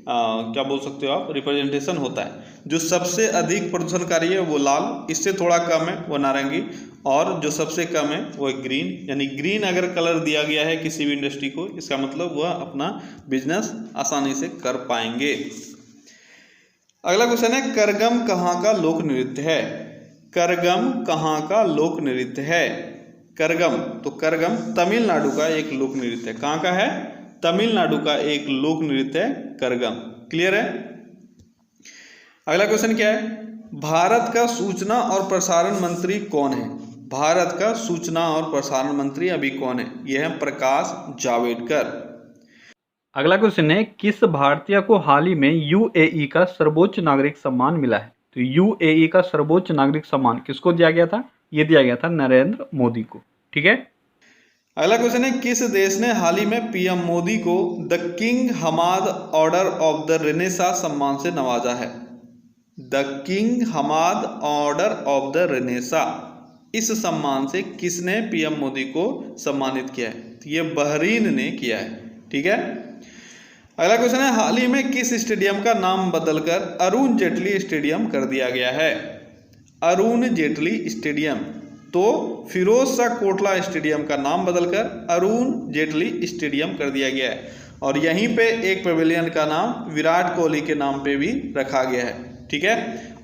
क्या बोल सकते हो आप, रिप्रेजेंटेशन होता है। जो सबसे अधिक प्रदूषणकारी है वो लाल, इससे थोड़ा कम है वो नारंगी, और जो सबसे कम है वो ग्रीन। यानी ग्रीन अगर कलर दिया गया है किसी भी इंडस्ट्री को, इसका मतलब वह अपना बिजनेस आसानी से कर पाएंगे। अगला क्वेश्चन है, करगम कहाँ का लोक नृत्य है? करगम कहाँ का लोक नृत्य है? करगम, तो करगम तमिलनाडु का एक लोक नृत्य है। कहाँ का है? तमिलनाडु का एक लोक नृत्य है करगम। क्लियर है? अगला क्वेश्चन क्या है, भारत का सूचना और प्रसारण मंत्री कौन है? भारत का सूचना और प्रसारण मंत्री अभी कौन है? यह है प्रकाश जावड़ेकर। अगला क्वेश्चन है, किस भारतीय को हाल ही में यूएई का सर्वोच्च नागरिक सम्मान मिला है? तो यूएई का सर्वोच्च नागरिक सम्मान किसको दिया गया था? ये दिया गया था नरेंद्र मोदी को, ठीक है। अगला क्वेश्चन है, किस देश ने हाल ही में पीएम मोदी को the King Hamad Order of the Renaissance सम्मान से नवाजा है? The King Hamad Order of the Renaissance, इस सम्मान से किसने पीएम मोदी को सम्मानित किया है? तो ये बहरीन ने किया है, ठीक है। अगला क्वेश्चन है, हाल ही में किस स्टेडियम का नाम बदलकर अरुण जेटली स्टेडियम कर दिया गया है? अरुण जेटली स्टेडियम, तो फिरोज शाह कोटला स्टेडियम का नाम बदलकर अरुण जेटली स्टेडियम कर दिया गया है। और यहीं पे एक पवेलियन का नाम विराट कोहली के नाम पे भी रखा गया है, ठीक है।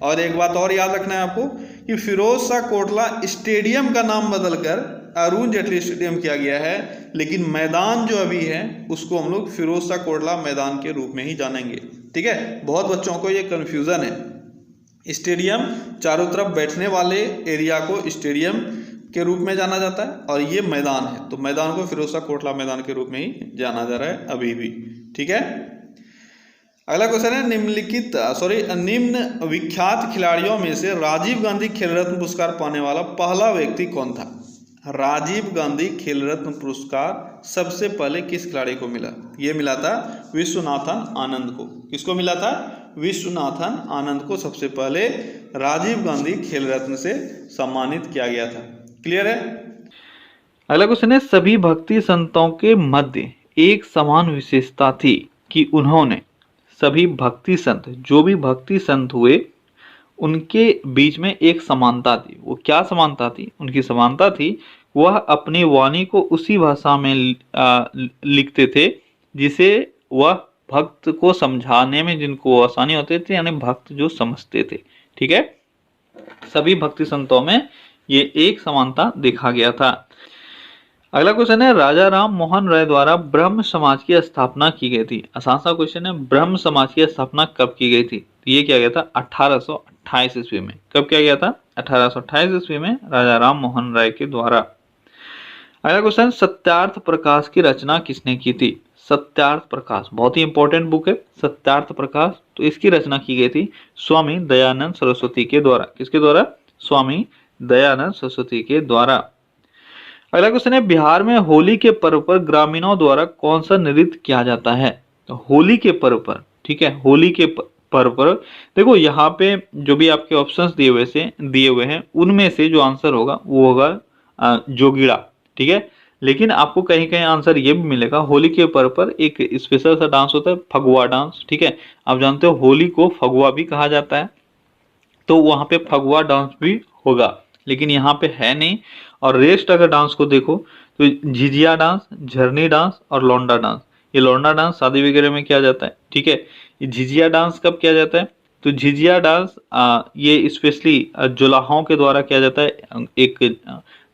और एक बात और याद रखना है आपको कि फिरोज शाह कोटला स्टेडियम का नाम बदलकर अरुण जेटली स्टेडियम किया गया है, लेकिन मैदान जो अभी है उसको हम लोग फिरोज शाह कोटला मैदान के रूप में ही जानेंगे, ठीक है। बहुत बच्चों को ये कन्फ्यूजन है, स्टेडियम चारों तरफ बैठने वाले एरिया को स्टेडियम के रूप में जाना जाता है, और ये मैदान है तो मैदान को फिरोज शाह कोटला मैदान के रूप में ही जाना जा रहा है अभी भी, ठीक है। अगला क्वेश्चन है, निम्न विख्यात खिलाड़ियों में से राजीव गांधी खेल रत्न पुरस्कार पाने वाला पहला व्यक्ति कौन था? राजीव गांधी खेल रत्न पुरस्कार सबसे पहले किस खिलाड़ी को मिला? ये मिला था विश्वनाथन आनंद को। किसको मिला था? विश्वनाथन आनंद को सबसे पहले राजीव गांधी खेल रत्न से सम्मानित किया गया था। क्लियर है? अगला क्वेश्चन है, सभी भक्ति संतों के मध्य एक समान विशेषता थी कि उन्होंने, सभी भक्ति संत, जो भी भक्ति संत हुए उनके बीच में एक समानता थी। वो क्या समानता थी? उनकी समानता थी वह अपनी वाणी को उसी भाषा में लिखते थे जिसे वह भक्त को समझाने में जिनको आसानी होती थी, यानी भक्त जो समझते थे, ठीक है। सभी भक्ति संतों में ये एक समानता देखा गया था। अगला क्वेश्चन है, राजा राम मोहन राय द्वारा ब्रह्म समाज की स्थापना की गई थी। आसान सा क्वेश्चन है, ब्रह्म समाज की स्थापना कब की गई थी? तो ये किया गया था 1828 ईस्वी में। कब किया गया था? 1828 ईस्वी में राजा राम मोहन राय के द्वारा। अगला क्वेश्चन, सत्यार्थ प्रकाश की रचना किसने की थी? सत्यार्थ प्रकाश बहुत ही इंपॉर्टेंट बुक है सत्यार्थ प्रकाश। तो इसकी रचना की गई थी स्वामी दयानंद सरस्वती के द्वारा। किसके द्वारा? स्वामी दयानंद सरस्वती के द्वारा। अगला क्वेश्चन है, बिहार में होली के पर्व पर ग्रामीणों द्वारा कौन सा नृत्य किया जाता है? तो होली के पर्व पर, ठीक है, होली के पर्व पर देखो यहाँ पे जो भी आपके ऑप्शंस दिए हुए हैं उनमें से जो आंसर होगा वो होगा जोगीड़ा, ठीक है। लेकिन आपको कहीं कहीं आंसर ये भी मिलेगा, होली के पर्व पर एक स्पेशल सा डांस होता है फगुआ डांस, ठीक है। आप जानते हो होली को फगुआ भी कहा जाता है, तो वहां पे फगुआ डांस भी होगा, लेकिन यहाँ पे है नहीं। और रेस्ट अगर डांस को देखो तो झिझिया डांस, झरनी डांस और लौंडा डांस। ये लौंडा डांस शादी वगैरह में किया जाता है, ठीक है। ये झिझिया डांस कब किया जाता है? तो झिझिया डांस ये स्पेशली जुलाहों के द्वारा किया जाता है। एक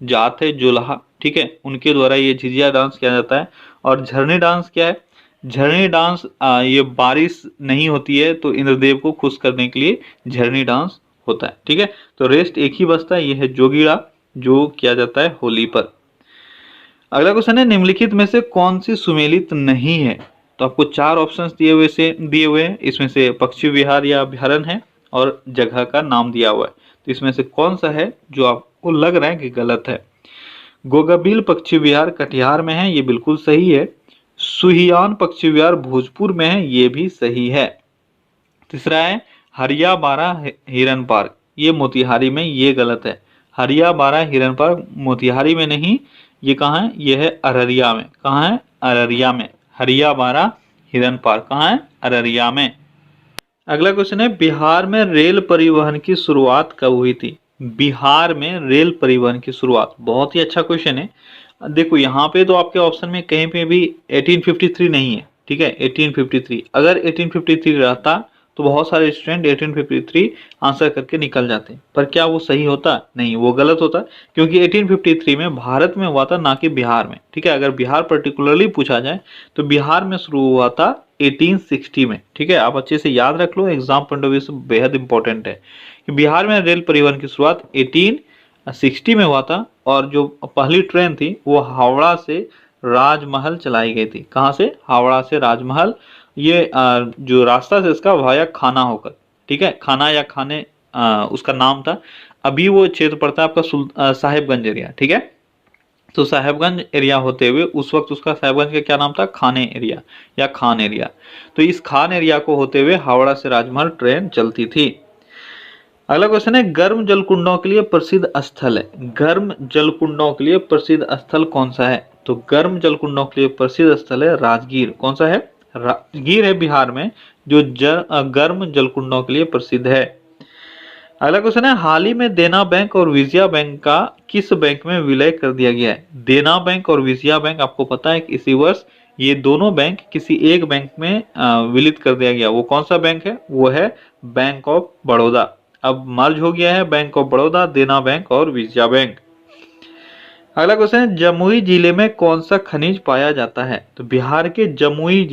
जात है जुलाहा, ठीक है, उनके द्वारा ये झिझिया डांस किया जाता है। और झरनी डांस क्या है? झरनी डांस ये बारिश नहीं होती है तो इंद्रदेव को खुश करने के लिए झरनी डांस होता है, ठीक है। तो रेस्ट एक ही बचता है, ये है जोगीड़ा, जो किया जाता है होली पर। अगला क्वेश्चन है, निम्नलिखित में से कौन सी सुमेलित नहीं है? तो आपको चार ऑप्शंस दिए हुए हैं, इसमें से पक्षी विहार या अभ्यारण्य है और जगह का नाम दिया हुआ है। तो इसमें से कौन सा है जो आपको लग रहा है कि गलत है? गोगाबिल पक्षी विहार कटिहार में है, ये बिल्कुल सही है। सुहियान पक्षी विहार भोजपुर में है, ये भी सही है। तीसरा है हरिया बारा हिरन पार्क, ये मोतिहारी में, ये गलत है। हरिया बारा हिरन पार्क मोतिहारी में नहीं, ये कहाँ है? ये है अररिया में। कहाँ है? अररिया में। हरिया बारा हिरन पार्क कहाँ है? अररिया में। अगला क्वेश्चन है, बिहार में रेल परिवहन की शुरुआत कब हुई थी? बिहार में रेल परिवहन की शुरुआत, बहुत ही अच्छा क्वेश्चन है। देखो यहाँ पे तो आपके ऑप्शन में कहीं पे भी 1853 नहीं है, ठीक है। 1853, अगर 1853 रहता तो बहुत सारे स्टूडेंट 1853 आंसर करके निकल जाते, पर क्या वो सही होता? नहीं, वो गलत होता, क्योंकि 1853 में भारत में हुआ था, ना कि बिहार में, ठीक है। अगर बिहार पर्टिकुलरली पूछा जाए तो बिहार में शुरू हुआ था 1860 में, ठीक है। आप अच्छे से याद रख लो, एग्जाम पॉइंट ऑफ व्यू से बेहद इंपॉर्टेंट है कि बिहार में रेल परिवहन की शुरुआत 1860 में हुआ था। और जो पहली ट्रेन थी वो हावड़ा से राजमहल चलाई गई थी। कहाँ से? हावड़ा से राजमहल। ये जो रास्ता था इसका वाया खाना होकर, ठीक है, खाना या खाने उसका नाम था। अभी वो क्षेत्र पड़ता है आपका साहेबगंज एरिया, ठीक है। तो साहेबगंज एरिया होते हुए उस वक्त उसका साहेबगंज का क्या नाम था? खाने एरिया या खान एरिया। तो इस खान एरिया को होते हुए हावड़ा से राजमहल ट्रेन चलती थी। अगला क्वेश्चन है, गर्म जलकुंडों के लिए प्रसिद्ध स्थल है। गर्म जलकुंडों के लिए प्रसिद्ध स्थल कौन सा है? तो गर्म जलकुंडों के लिए प्रसिद्ध स्थल है राजगीर। कौन सा है? राजगीर है बिहार में, जो गर्म जलकुंडों के लिए प्रसिद्ध है। अगला क्वेश्चन है, हाल ही में देना बैंक और विजया बैंक का किस बैंक में विलय कर दिया गया है? देना बैंक और विजया बैंक आपको पता है कि इसी वर्ष ये दोनों बैंक किसी एक बैंक में विलित कर दिया गया। वो कौन सा बैंक है? वो है बैंक ऑफ बड़ौदा। अब मर्ज हो गया है बैंक ऑफ बड़ौदा, देना बैंक और विजया बैंक। अगला क्वेश्चन है, जमुई जिले में कौन सा खनिज पाया जाता है? तो बिहार के जमुई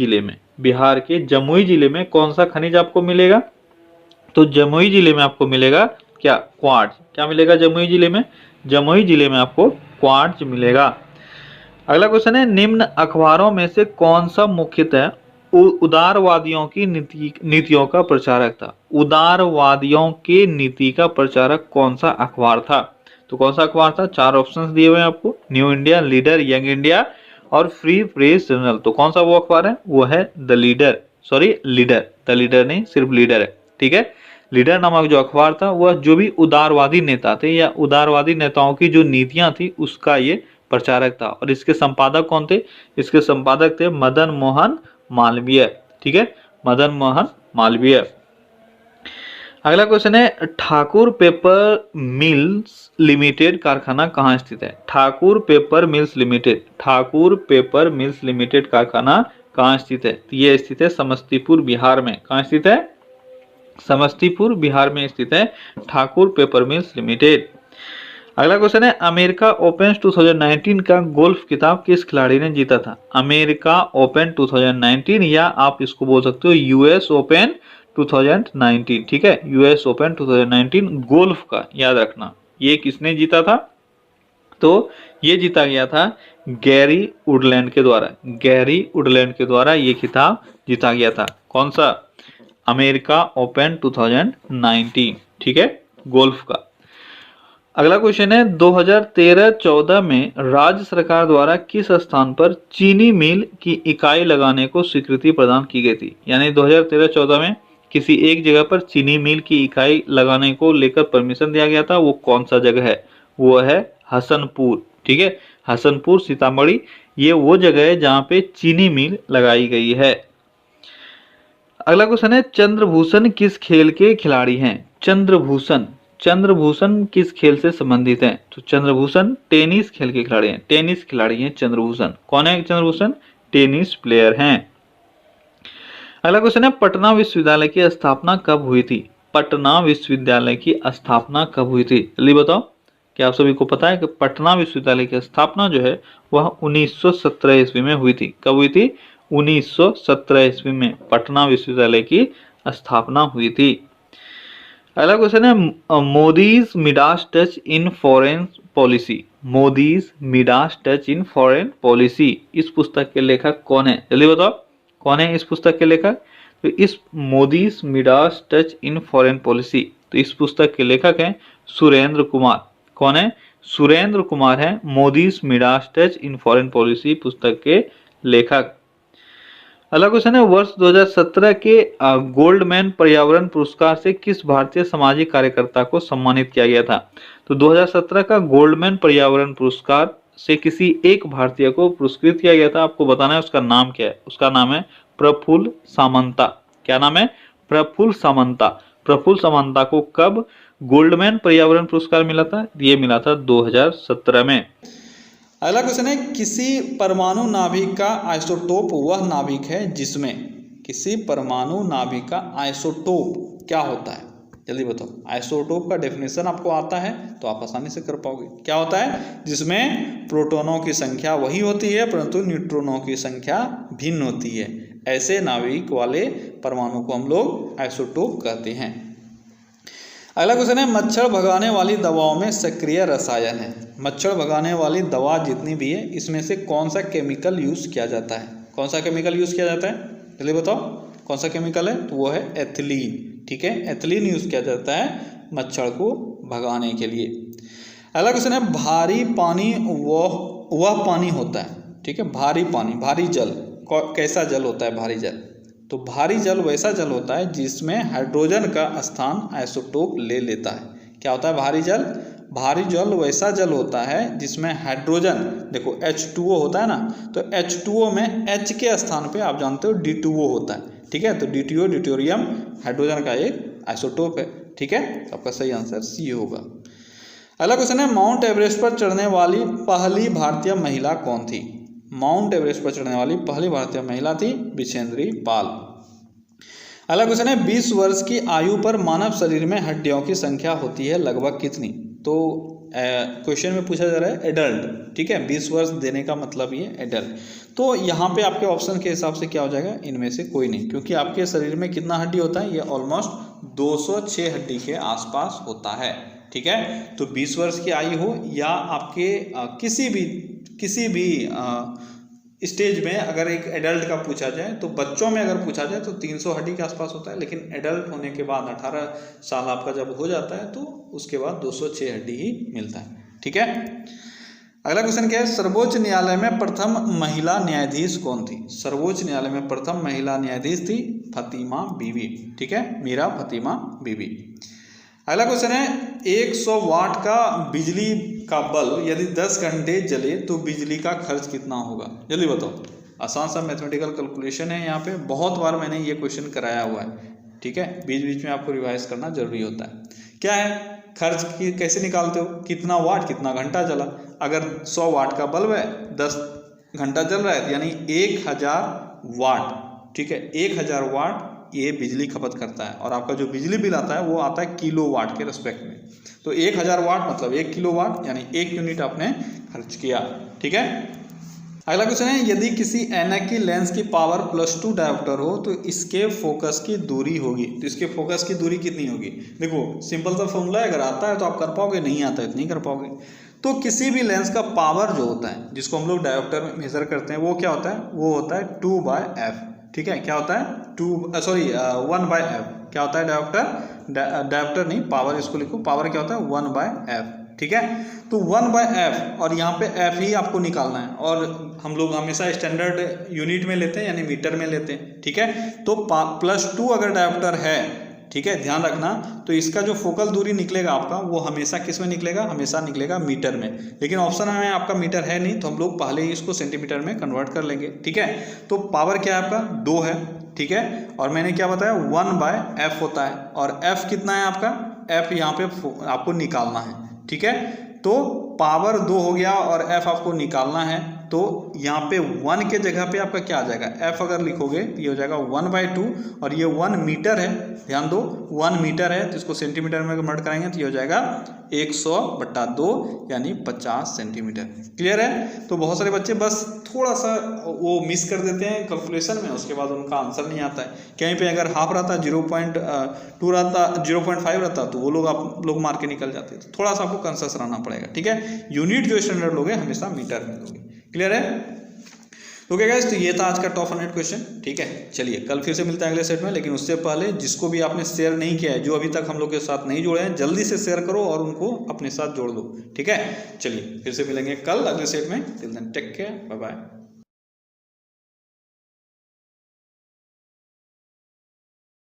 जिले में कौन सा खनिज आपको मिलेगा? तो जमुई जिले में आपको मिलेगा क्या? क्वार्ट्ज। क्या मिलेगा जमुई जिले में? जमुई जिले में आपको क्वार्ट्ज मिलेगा। अगला क्वेश्चन है, निम्न अखबारों में से कौन सा मुख्यतः उदारवादियों की नीतियों का प्रचारक था? उदारवादियों के नीति का प्रचारक कौन सा अखबार था? तो कौन सा अखबार था? चार ऑप्शंस दिए हुए हैं आपको, new India, leader, young India और फ्री प्रेस जर्नल। तो कौन सा वो अखबार है? वो है the leader, sorry leader, the leader नहीं, सिर्फ लीडर है, ठीक है। लीडर नामक जो अखबार था वह जो भी उदारवादी नेता थे या उदारवादी नेताओं की जो नीतियां थी उसका ये प्रचारक था। और इसके संपादक कौन थे? इसके संपादक थे मदन मोहन मालवीय, ठीक है, मदन मोहन मालवीय। अगला क्वेश्चन है, ठाकुर पेपर मिल्स लिमिटेड कारखाना कहाँ स्थित है? ठाकुर पेपर मिल्स लिमिटेड कारखाना कहाँ स्थित है? तो ये स्थित है समस्तीपुर बिहार में। कहाँ स्थित है? समस्तीपुर बिहार में स्थित है ठाकुर पेपर मिल्स लिमिटेड। अगला क्वेश्चन है, अमेरिका ओपन 2019 का गोल्फ खिताब किस खिलाड़ी ने जीता था? अमेरिका ओपन 2019 या आप इसको बोल सकते हो यूएस ओपन 2019, ठीक है, यूएस ओपन 2019 गोल्फ का, याद रखना। ये किसने जीता था? तो ये जीता गया था गैरी वुडलैंड के द्वारा। गैरी वुडलैंड के द्वारा ये खिताब जीता गया था। कौन सा? अमेरिका ओपन 2019, ठीक है, गोल्फ का। अगला क्वेश्चन है 2013-14 में राज्य सरकार द्वारा किस स्थान पर चीनी मिल की इकाई लगाने को स्वीकृति प्रदान की गई थी। यानी 2013-14 में किसी एक जगह पर चीनी मिल की इकाई लगाने को लेकर परमिशन दिया गया था। वो कौन सा जगह है? वो है हसनपुर। ठीक है, हसनपुर सीतामढ़ी, ये वो जगह है जहाँ पे चीनी मिल लगाई गई है। अगला क्वेश्चन है चंद्रभूषण किस खेल के खिलाड़ी हैं? चंद्रभूषण किस खेल से संबंधित हैं? तो चंद्रभूषण टेनिस खेल के खिलाड़ी हैं। टेनिस खिलाड़ी हैं चंद्रभूषण। कौन है चंद्रभूषण? टेनिस प्लेयर हैं। अगला क्वेश्चन है पटना विश्वविद्यालय की स्थापना कब हुई थी? पटना विश्वविद्यालय की स्थापना कब हुई थी? जल्दी बताओ। क्या आप सभी को पता है कि पटना विश्वविद्यालय की स्थापना जो है वह 1917 ईस्वी में हुई थी। कब हुई थी? 1917 ईस्वी में पटना विश्वविद्यालय की स्थापना हुई थी। अगला क्वेश्चन है Modi's Midas touch in foreign policy. Modi's Midas touch in foreign policy, इस पुस्तक के लेखक कौन है? जल्दी बताओ, कौन है इस पुस्तक के लेखक? तो इस Modi's Midas touch in foreign policy, तो इस पुस्तक के लेखक हैं सुरेंद्र कुमार। कौन है? सुरेंद्र कुमार है Modi's Midas touch in foreign policy पुस्तक के लेखक। अगला क्वेश्चन है वर्ष 2017 के गोल्डमैन पर्यावरण पुरस्कार से किस भारतीय सामाजिक कार्यकर्ता को सम्मानित किया गया था? तो 2017 का गोल्डमैन पर्यावरण पुरस्कार से किसी एक भारतीय को पुरस्कृत किया गया था। आपको बताना है उसका नाम क्या है। उसका नाम है प्रफुल्ल सामंता। क्या नाम है? प्रफुल्ल सामंता। प्रफुल्ल सामंता को कब गोल्डमैन पर्यावरण पुरस्कार मिला था? ये मिला था 2017 में। अगला क्वेश्चन है किसी परमाणु नाभिक का आइसोटोप वह नाभिक है जिसमें, किसी परमाणु नाभिक का आइसोटोप क्या होता है? जल्दी बताओ। आइसोटोप का डेफिनेशन आपको आता है तो आप आसानी से कर पाओगे। क्या होता है? जिसमें प्रोटॉनों की संख्या वही होती है परंतु न्यूट्रॉनों की संख्या भिन्न होती है। ऐसे नाभिक वाले परमाणु को हम लोग आइसोटोप कहते हैं। अगला क्वेश्चन है मच्छर भगाने वाली दवाओं में सक्रिय रसायन है। मच्छर भगाने वाली दवा जितनी भी है इसमें से कौन सा केमिकल यूज किया जाता है? कौन सा केमिकल यूज किया जाता है? जल्दी बताओ कौन सा केमिकल है? तो वो है एथिलीन। ठीक है, एथिलीन यूज किया जाता है मच्छर को भगाने के लिए। अगला क्वेश्चन है भारी पानी वह पानी होता है। ठीक है, भारी पानी, भारी जल कैसा जल होता है? भारी जल, तो भारी जल वैसा जल होता है जिसमें हाइड्रोजन का स्थान आइसोटोप ले लेता है। क्या होता है भारी जल? भारी जल वैसा जल होता है जिसमें हाइड्रोजन, देखो H2O होता है ना, तो H2O में H के स्थान पे आप जानते हो D2O होता है। ठीक है, तो D2O ड्यूटेरियम हाइड्रोजन का एक आइसोटोप है। ठीक है, तो आपका सही आंसर C होगा। अगला क्वेश्चन है माउंट एवरेस्ट पर चढ़ने वाली पहली भारतीय महिला कौन थी? माउंट एवरेस्ट पर चढ़ने वाली पहली भारतीय महिला थी बिछेंद्री पाल। अगला क्वेश्चन है 20 वर्ष की आयु पर मानव शरीर में हड्डियों की संख्या होती है लगभग कितनी? तो क्वेश्चन में पूछा जा रहा है एडल्ट। ठीक है, 20 वर्ष देने का मतलब ये एडल्ट। तो यहाँ पे आपके ऑप्शन के हिसाब से क्या हो जाएगा? इनमें से कोई नहीं, क्योंकि आपके शरीर में कितना हड्डी होता है? ये ऑलमोस्ट 206 हड्डी के आसपास होता है। ठीक है, तो 20 वर्ष की आयु हो या आपके किसी भी स्टेज में अगर एक एडल्ट का पूछा जाए, तो बच्चों में अगर पूछा जाए तो 300 हड्डी के आसपास होता है, लेकिन एडल्ट होने के बाद 18 साल आपका जब हो जाता है तो उसके बाद 206 हड्डी ही मिलता है। ठीक है, अगला क्वेश्चन क्या है? सर्वोच्च न्यायालय में प्रथम महिला न्यायाधीश कौन थी? सर्वोच्च न्यायालय में प्रथम महिला न्यायाधीश थी फतिमा बीवी। ठीक है, मीरा फतिमा बीवी। अगला क्वेश्चन है 100 वाट का बिजली का बल्ब यदि 10 घंटे जले तो बिजली का खर्च कितना होगा? जल्दी बताओ। आसान सा मैथमेटिकल कैलकुलेशन है, यहाँ पे बहुत बार मैंने ये क्वेश्चन कराया हुआ है। ठीक है, बीच बीच में आपको रिवाइज करना जरूरी होता है। क्या है खर्च की कैसे निकालते हो? कितना वाट कितना घंटा जला। अगर 100 वाट का बल्ब है, 10 घंटा जल रहा है, यानी 1000 वाट। ठीक है, 1000 वाट ये बिजली खपत करता है, और आपका जो बिजली बिल आता है वो आता है किलो वाट के रिस्पेक्ट में। तो 1000 वाट मतलब 1 किलो वाट, यानी 1 यूनिट आपने खर्च किया। ठीक है, अगला क्वेश्चन है यदि किसी ऐनक की लेंस की पावर +2 डायोप्टर हो तो इसके फोकस की दूरी होगी, तो इसके फोकस की दूरी कितनी होगी? देखो सिंपल सा फॉर्मूला है, अगर आता है तो आप कर पाओगे, नहीं आता है तो नहीं कर पाओगे। तो किसी भी लेंस का पावर जो होता है जिसको हम लोग डायोप्टर में मेजर करते हैं वो क्या होता है? वो होता है 2/f। ठीक है, क्या होता है? 1/f। क्या होता है डायोप्टर? डायोप्टर नहीं, पावर इसको लिखो, पावर क्या होता है? 1/f। ठीक है। तो 1/f और यहाँ पे f ही आपको निकालना है, और हम लोग हमेशा स्टैंडर्ड यूनिट में लेते हैं यानी मीटर में लेते हैं, ठीक है। तो +2 अगर डायोमीटर है, ठीक है, ध्यान रखना, तो इसका जो फोकल दूरी निकलेगा आपका वो हमेशा किस में निकलेगा, हमेशा निकलेगा मीटर में। लेकिन ऑप्शन में आपका मीटर है नहीं, तो हम लोग पहले ही इसको सेंटीमीटर में कन्वर्ट कर लेंगे, ठीक है। तो पावर क्या है आपका 2 है, ठीक है, और मैंने क्या बताया 1/f होता है, और f कितना है आपका, f यहाँ पे आपको निकालना है, ठीक है। तो पावर 2 हो गया और f आपको निकालना है, तो यहाँ पे 1 के जगह पे आपका क्या आ जाएगा, f अगर लिखोगे तो ये हो जाएगा 1/2, और ये 1 मीटर है, ध्यान दो 1 मीटर है, तो इसको सेंटीमीटर में कन्वर्ट करेंगे तो ये हो जाएगा 100/2 यानी 50 सेंटीमीटर। क्लियर है। तो बहुत सारे बच्चे बस थोड़ा सा वो मिस कर देते हैं कैलकुलेशन में, उसके बाद उनका आंसर नहीं आता है। कहीं पे अगर हाफ रहता, 0.2 रहता, 0.5 रहता, तो वो लोग आप लोग मार के निकल जाते। तो थोड़ा सा आपको कॉन्शियस रहना पड़ेगा, ठीक है। यूनिट जो स्टैंडर्ड लोगे हमेशा मीटर में लोगे। क्लियर है। तो क्या गाइस, तो ये था आज का टॉप 100 क्वेश्चन, ठीक है। चलिए कल फिर से मिलता है अगले सेट में, लेकिन उससे पहले जिसको भी आपने शेयर नहीं किया है, जो अभी तक हम लोग के साथ नहीं जुड़े हैं, जल्दी से शेयर करो और उनको अपने साथ जोड़ दो, ठीक है। चलिए फिर से मिलेंगे कल अगले सेट में। Till then take care, bye bye.